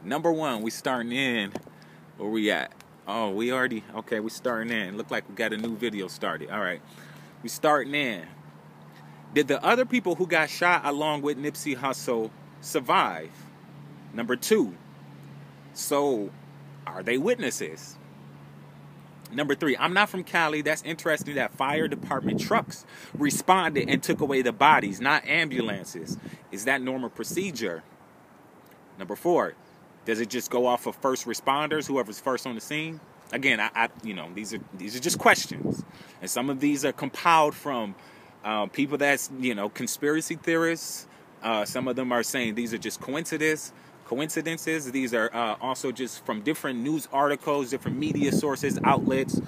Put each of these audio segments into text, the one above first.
Number one, we starting in. Where we at? Oh, we already, okay, we starting in. Look like we got a new video started. All right, we starting in. Did the other people who got shot along with Nipsey Hussle survive? Number two, so are they witnesses? Number three, I'm not from Cali. That's interesting that fire department trucks responded and took away the bodies, not ambulances. Is that normal procedure? Number four, does it just go off of first responders, whoever's first on the scene? Again, these are just questions, and some of these are compiled from people that's conspiracy theorists. Some of them are saying these are just coincidences. These are also just from different news articles, different media sources, outlets,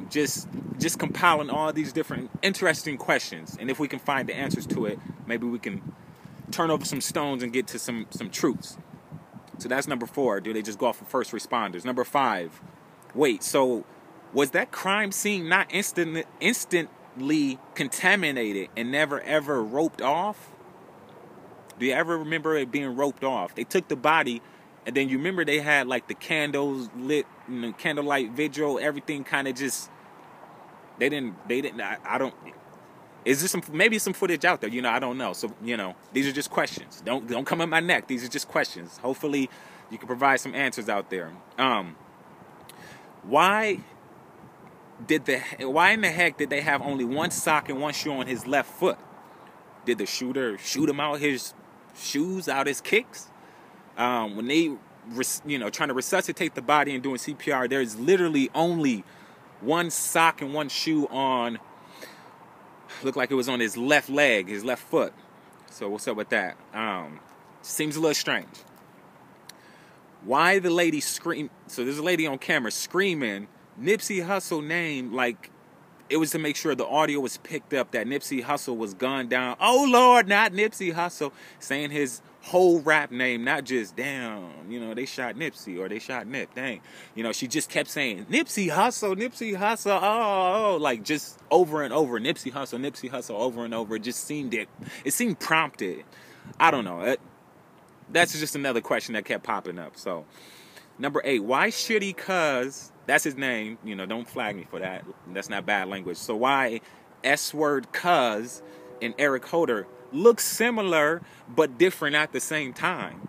just compiling all these different interesting questions. And if we can find the answers to it, maybe we can turn over some stones and get to some truths. So that's number four. Do they just go off of first responders? Number five, wait, so was that crime scene not instantly contaminated and never ever roped off? Do you ever remember it being roped off? They took the body, and then you remember they had like the candles lit, candlelight vigil, everything kind of just. They didn't. I don't. Is there maybe some footage out there? I don't know. So these are just questions. Don't come at my neck. These are just questions. Hopefully, you can provide some answers out there. Why in the heck did they have only one sock and one shoe on his left foot? Did the shooter shoot him out his shoes, out his kicks? When they trying to resuscitate the body and doing CPR, there's literally only one sock and one shoe on. Looked like it was on his left leg, his left foot. So what's up with that? Seems a little strange. Why the lady scream? So there's a lady on camera screaming Nipsey Hussle name, like it was to make sure the audio was picked up that Nipsey Hussle was gunned down. Oh Lord, not Nipsey Hussle, saying his whole rap name, not just damn, they shot Nipsey or they shot Nip. Dang, she just kept saying Nipsey Hussle, oh, like just over and over, Nipsey Hussle over and over. It seemed prompted. I don't know. That's just another question that kept popping up. So, number 8, why should he? Cuz that's his name. Don't flag me for that. That's not bad language. So why S-word cuz and Eric Holder look similar but different at the same time?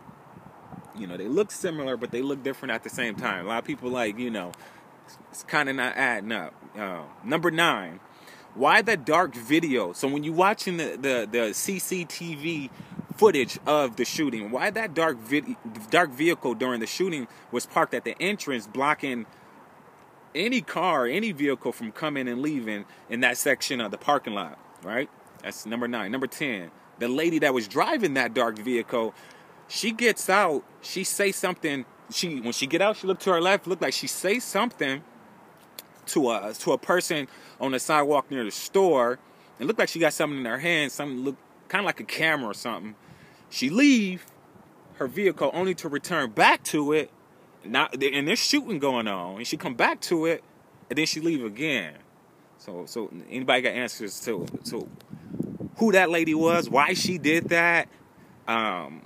They look similar but they look different at the same time. A lot of people it's kind of not adding up. Number 9, why the dark video? So when you're watching the CCTV footage of the shooting, why that dark vehicle during the shooting was parked at the entrance, blocking any car, any vehicle from coming and leaving in that section of the parking lot, right? That's number 9. Number 10, the lady that was driving that dark vehicle, she gets out, she say something, when she get out, she looked to her left, looked like she say something to a person on the sidewalk near the store. It looked like she got something in her hand, something looked kind of like a camera or something. She leave her vehicle only to return back to it. And there's shooting going on, and she come back to it, and then she leave again. So anybody got answers to who that lady was, why she did that? And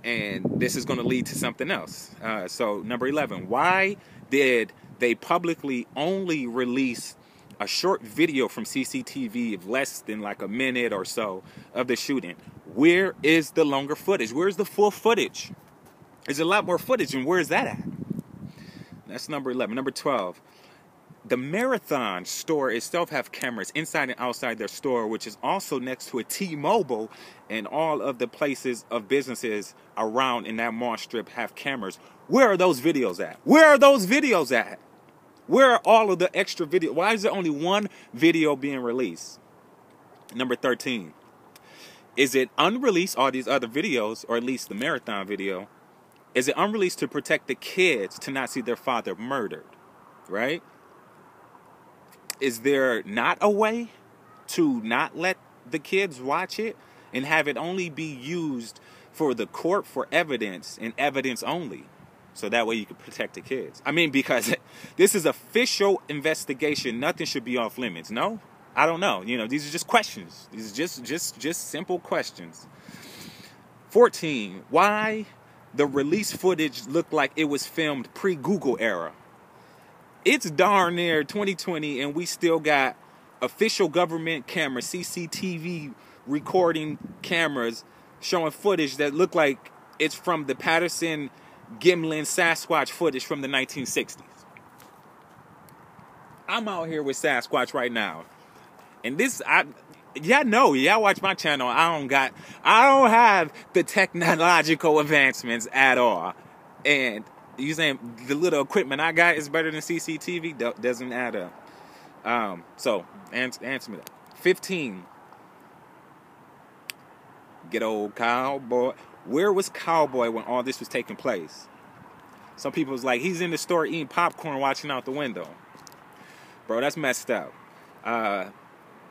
this is going to lead to something else. So number 11, why did they publicly only release a short video from CCTV of less than like a minute or so of the shooting? Where is the longer footage? Where's the full footage? There's a lot more footage, and where is that at? That's number 11. Number 12. The Marathon store itself have cameras inside and outside their store, which is also next to a T-Mobile, and all of the places of businesses around in that mall strip have cameras. Where are those videos at? Where are those videos at? Where are all of the extra videos? Why is there only one video being released? Number 13. Is it unreleased, all these other videos, or at least the Marathon video? Is it unreleased to protect the kids to not see their father murdered, right? Is there not a way to not let the kids watch it and have it only be used for the court for evidence and evidence only? So that way you can protect the kids. I mean, because this is official investigation. Nothing should be off limits. No? I don't know. These are just questions. These are just simple questions. 14. Why the release footage looked like it was filmed pre-Google era. It's darn near 2020, and we still got official government cameras, CCTV recording cameras showing footage that look like it's from the Patterson Gimlin Sasquatch footage from the 1960s. I'm out here with Sasquatch right now. And this, y'all watch my channel. I don't have the technological advancements at all. And you saying the little equipment I got is better than CCTV? Doesn't add up. So, answer me that. 15. Good old Cowboy. Where was Cowboy when all this was taking place? Some people was like, he's in the store eating popcorn, watching out the window. Bro, that's messed up.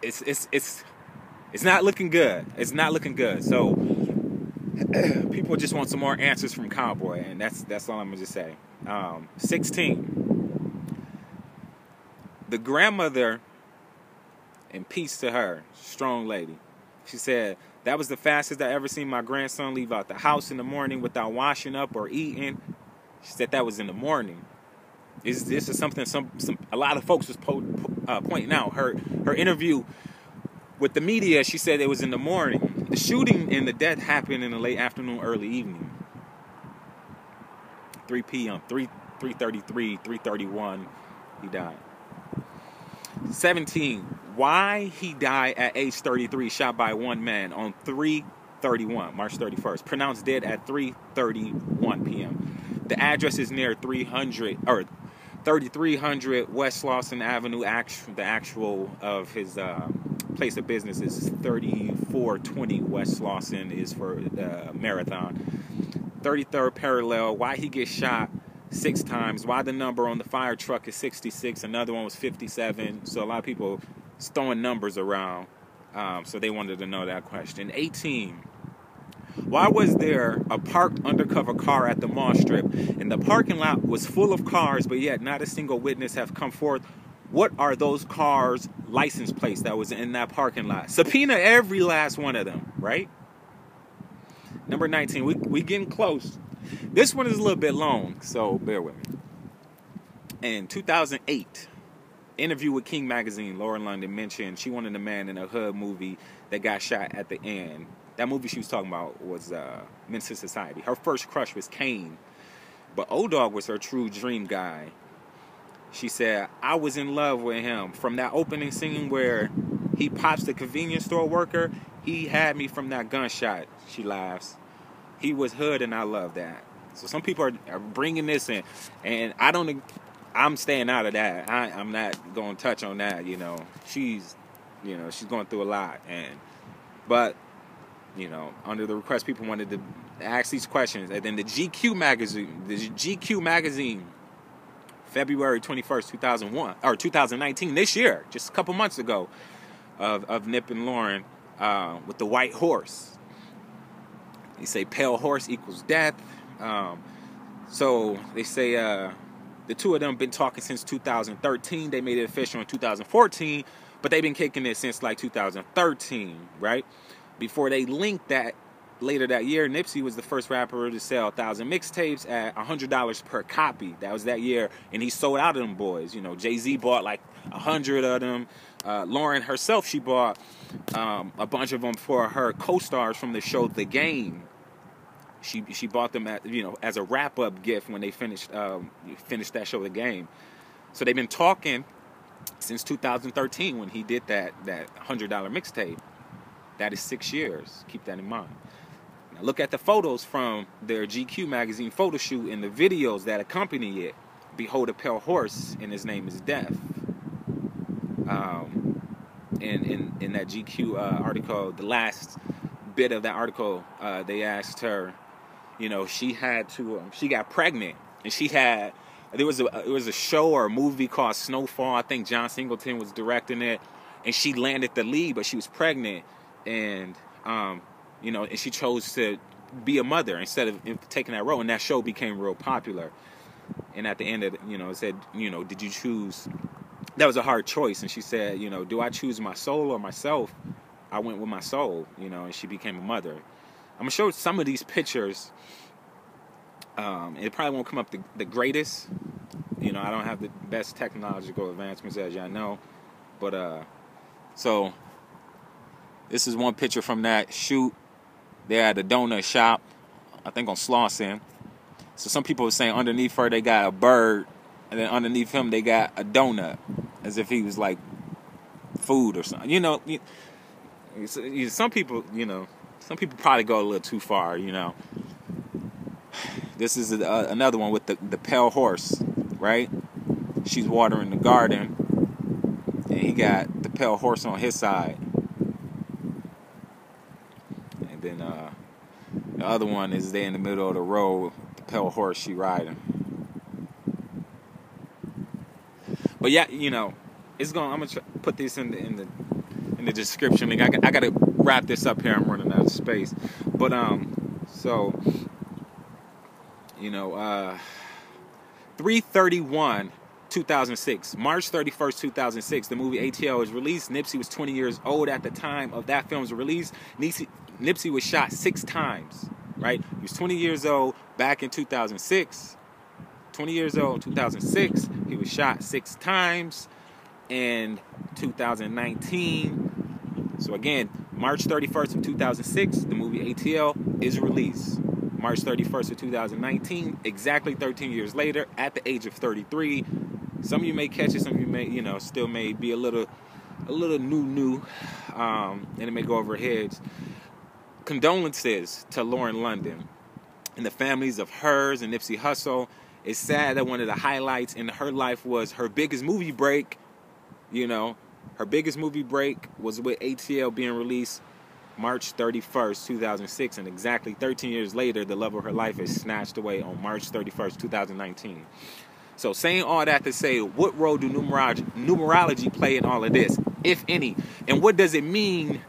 It's not looking good. It's not looking good. So people just want some more answers from Cowboy, and that's all I'm gonna just say. 16. The grandmother, and peace to her, strong lady. She said, that was the fastest I ever seen my grandson leave out the house in the morning without washing up or eating. She said that was in the morning. This is something a lot of folks was pointing out. Her interview with the media, she said it was in the morning. The shooting and the death happened in the late afternoon, early evening. 3 p.m., 3:33, 3:31, he died. 17, why he died at age 33, shot by one man on 3/31, March 31st, pronounced dead at 3:31 p.m. The address is near 3300 West Slauson Avenue. The actual of his place of business is 3420 West Slauson is for Marathon. 33rd parallel. Why he gets shot 6 times? Why the number on the fire truck is 66? Another one was 57. So a lot of people is throwing numbers around. So they wanted to know that question. 18. Why was there a parked undercover car at the mall strip, and the parking lot was full of cars, but yet not a single witness have come forth? What are those cars' license plates that was in that parking lot? Subpoena every last one of them, right? Number 19, we getting close. This one is a little bit long, so bear with me. In 2008, interview with King Magazine, Laura London mentioned she wanted a man in a hood movie that got shot at the end. That movie she was talking about was Men's Society. Her first crush was Kane, but O-Dog was her true dream guy. She said, I was in love with him. From that opening scene where he pops the convenience store worker, he had me from that gunshot. She laughs. He was hood, and I love that. So some people are bringing this in, and I'm staying out of that. I'm not going to touch on that. She's going through a lot, but under the request, people wanted to ask these questions. And then the GQ magazine, February 21st, 2019, this year, just a couple months ago, of Nip and Lauren with the white horse. They say pale horse equals death. So they say the two of them been talking since 2013. They made it official in 2014, but they've been kicking it since like 2013, right? Before they linked that later that year, Nipsey was the first rapper to sell 1,000 mixtapes at $100 per copy. That was that year, and he sold out of them boys. Jay-Z bought like 100 of them. Lauren herself, she bought a bunch of them for her co-stars from the show The Game. She bought them as a wrap-up gift when they finished that show The Game. So they've been talking since 2013 when he did that $100 mixtape. That is 6 years. Keep that in mind. Now look at the photos from their GQ magazine photo shoot and the videos that accompany it. Behold a pale horse, and his name is Death. In that GQ article, the last bit of that article, they asked her, she got pregnant, and it was a show or a movie called Snowfall. I think John Singleton was directing it, and she landed the lead, but she was pregnant. And and she chose to be a mother instead of taking that role, and that show became real popular. And at the end of it said, did you choose? That was a hard choice, and she said, do I choose my soul or myself? I went with my soul, and she became a mother. I'm gonna show some of these pictures It probably won't come up the greatest. You know, I don't have the best technological advancements, as y'all know. But, so, this is one picture from that shoot. They're at a donut shop, I think on Slauson. So some people were saying underneath her they got a bird, and then underneath him they got a donut, as if he was like food or something. You know, some people, some people probably go a little too far, This is another one with the pale horse, right? She's watering the garden, and he got the pale horse on his side. And then the other one is there in the middle of the road, the pale horse she riding. But yeah, it's going. I'm gonna put this in the description link. I gotta wrap this up here. I'm running out of space. But 3/31/2006, March 31st, 2006, the movie ATL was released. Nipsey was 20 years old at the time of that film's release. Nipsey was shot 6 times, right? He was 20 years old back in 2006. 20 years old, 2006. He was shot 6 times in 2019. So again, March 31st of 2006, the movie ATL is released. March 31st of 2019, exactly 13 years later, at the age of 33. Some of you may catch it, some of you may, still may be a little new, and it may go over heads. Condolences to Lauren London and the families of hers and Nipsey Hussle. It's sad that one of the highlights in her life was her biggest movie break. Her biggest movie break was with ATL being released March 31st, 2006, and exactly 13 years later, the love of her life is snatched away on March 31st, 2019. So saying all that to say, what role do numerology play in all of this, if any? And what does it mean?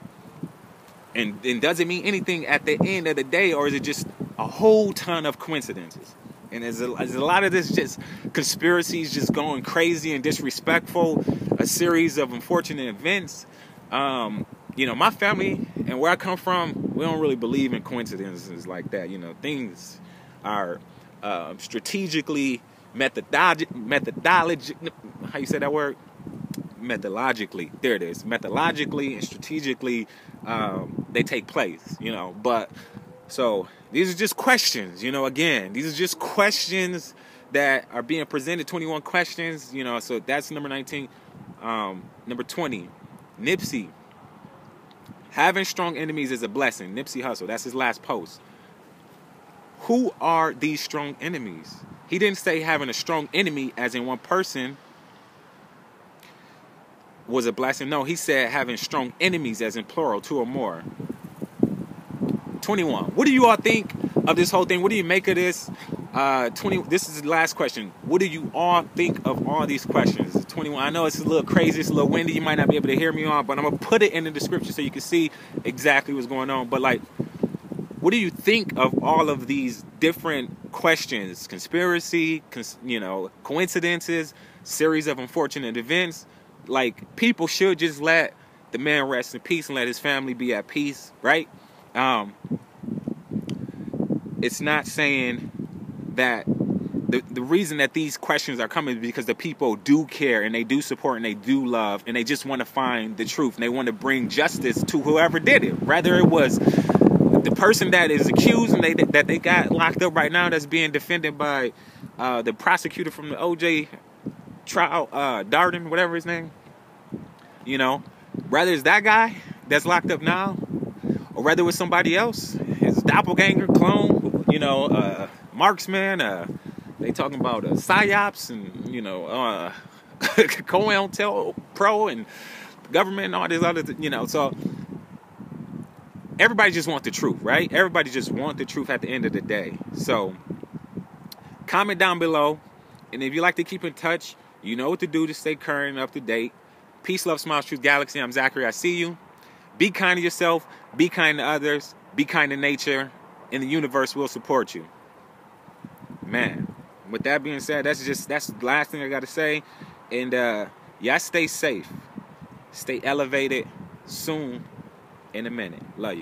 And does it mean anything at the end of the day, or is it just a whole ton of coincidences? And is a lot of this just conspiracies just going crazy and disrespectful, a series of unfortunate events? My family and where I come from, we don't really believe in coincidences like that. Things are strategically, methodology. How you say that word? Methodologically. There it is. Methodologically and strategically, they take place. But so these are just questions. Again, these are just questions that are being presented. 21 questions. So that's number 19. Number 20, Nipsey. Having strong enemies is a blessing. Nipsey Hussle, that's his last post. Who are these strong enemies? He didn't say having a strong enemy as in one person was a blessing. No, he said having strong enemies as in plural, 2 or more. 21. What do you all think of this whole thing? What do you make of this? 20. This is the last question. What do you all think of all these questions? 21. I know it's a little crazy, it's a little windy. You might not be able to hear me on, but I'm gonna put it in the description so you can see exactly what's going on. But what do you think of all of these different questions? Conspiracy, coincidences, series of unfortunate events. People should just let the man rest in peace and let his family be at peace, right? It's not saying that the reason that these questions are coming is because the people do care and they do support and they do love and they just want to find the truth and they want to bring justice to whoever did it. Rather it was the person that is accused and that they got locked up right now that's being defended by the prosecutor from the OJ trial, Darden, whatever his name. Rather it's that guy that's locked up now, or rather it was somebody else, his doppelganger clone, marksman. They talking about psyops and COINTELPRO and government and all this other, So everybody just wants the truth, right? Everybody just wants the truth at the end of the day. So comment down below, and if you like to keep in touch, you know what to do to stay current and up to date. Peace, love, smiles, truth, galaxy. I'm Zachary. I see you. Be kind to yourself. Be kind to others. Be kind to nature, and the universe will support you. Man. With that being said, that's the last thing I got to say. And y'all stay safe. Stay elevated. Soon in a minute. Love you.